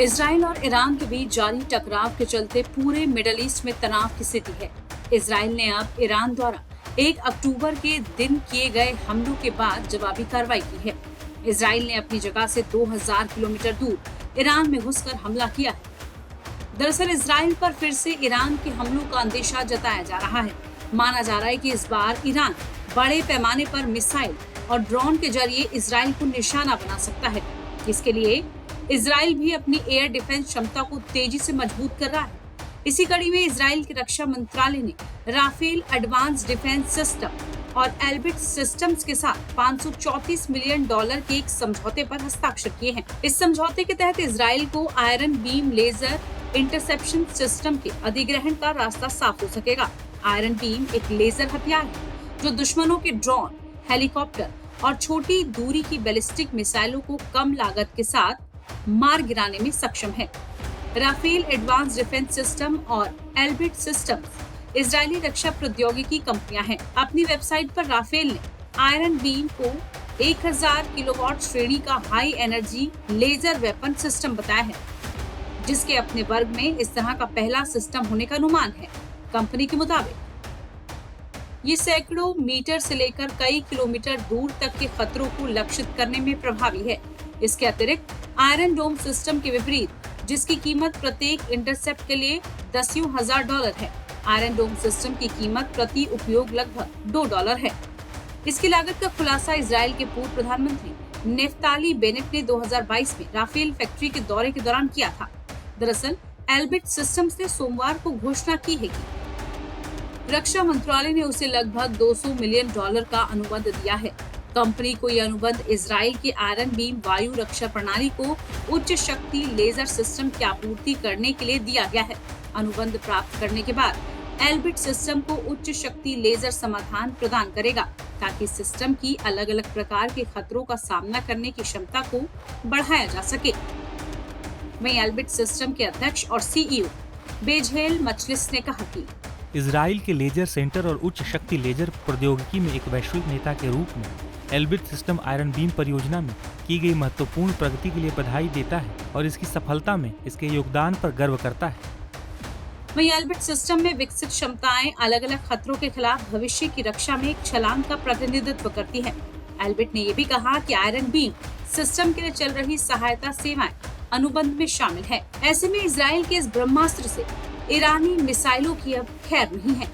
Israel और Iran के बीच जारी टकराव के चलते पूरे मिडल ईस्ट में तनाव की स्थिति है। इजराइल ने अब ईरान द्वारा 1 अक्टूबर के दिन किए गए हमलों के बाद जवाबी कार्रवाई की है। इजराइल ने अपनी जगह से 2000 किलोमीटर दूर ईरान में घुसकर हमला किया है। दरअसल इजराइल पर फिर से ईरान के हमलों का अंदेशा जताया जा रहा है। माना जा रहा है कि इस बार ईरान बड़े पैमाने पर मिसाइल और ड्रोन के जरिए इजराइल को निशाना बना सकता है। इसके लिए इजराइल भी अपनी एयर डिफेंस क्षमता को तेजी से मजबूत कर रहा है। इसी कड़ी में इजराइल के रक्षा मंत्रालय ने राफेल एडवांस डिफेंस सिस्टम और एल्बिट सिस्टम्स के साथ $534 मिलियन के एक समझौते पर हस्ताक्षर किए हैं। इस समझौते के तहत इजराइल को iron beam laser interception system के अधिग्रहण का रास्ता साफ हो सकेगा। आयरन बीम एक लेजर हथियार है जो दुश्मनों के ड्रोन, हेलीकॉप्टर और छोटी दूरी की बैलिस्टिक मिसाइलों को कम लागत के साथ मार गिराने में सक्षम है। राफेल एडवांस डिफेंस सिस्टम और एल्बिट सिस्टम्स इजरायली रक्षा प्रौद्योगिकी कंपनियां हैं। अपनी वेबसाइट पर राफेल ने आयरन बीम को 1000 किलोवाट श्रेणी का high energy laser weapon system बताया है, जिसके अपने वर्ग में इस तरह का पहला सिस्टम होने का अनुमान है। कंपनी के मुताबिक ये सैकड़ों मीटर से लेकर कई किलोमीटर दूर तक के खतरों को लक्षित करने में प्रभावी है। इसके अतिरिक्त आयरन डोम सिस्टम के विपरीत, जिसकी कीमत प्रत्येक इंटरसेप्ट के लिए $10,000 है, आयरन डोम सिस्टम की कीमत प्रति उपयोग लगभग $2 है। इसकी लागत का खुलासा इजराइल के पूर्व प्रधानमंत्री नेफ्ताली बेनेट ने 2022 में राफेल फैक्ट्री के दौरे के दौरान किया था। दरअसल एल्बिट सिस्टम्स ने सोमवार को घोषणा की है कि रक्षा मंत्रालय ने उसे लगभग $200 मिलियन का अनुबंध दिया है। कंपनी को यह अनुबंध इजराइल की आयरन बीम वायु रक्षा प्रणाली को उच्च शक्ति लेजर सिस्टम की आपूर्ति करने के लिए दिया गया है। अनुबंध प्राप्त करने के बाद एल्बिट सिस्टम को उच्च शक्ति लेजर समाधान प्रदान करेगा, ताकि सिस्टम की अलग अलग प्रकार के खतरों का सामना करने की क्षमता को बढ़ाया जा सके। वहीं एल्बिट सिस्टम के अध्यक्ष और सीईओ बेजहेल मचलिस ने कहा कि इजराइल के लेजर सेंटर और उच्च शक्ति लेजर प्रौद्योगिकी में एक वैश्विक नेता के रूप में एल्बिट सिस्टम आयरन बीम परियोजना में की गई महत्वपूर्ण प्रगति के लिए बधाई देता है और इसकी सफलता में इसके योगदान पर गर्व करता है। वहीं एल्बिट सिस्टम में विकसित क्षमताएं अलग अलग खतरों के खिलाफ भविष्य की रक्षा में एक छलांग का प्रतिनिधित्व करती है। एल्बिट ने यह भी कहा कि आयरन बीम सिस्टम के लिए चल रही सहायता सेवाएं अनुबंध में शामिल है। ऐसे में इजराइल के इस ब्रह्मास्त्र से ईरानी मिसाइलों की अब खैर नहीं है।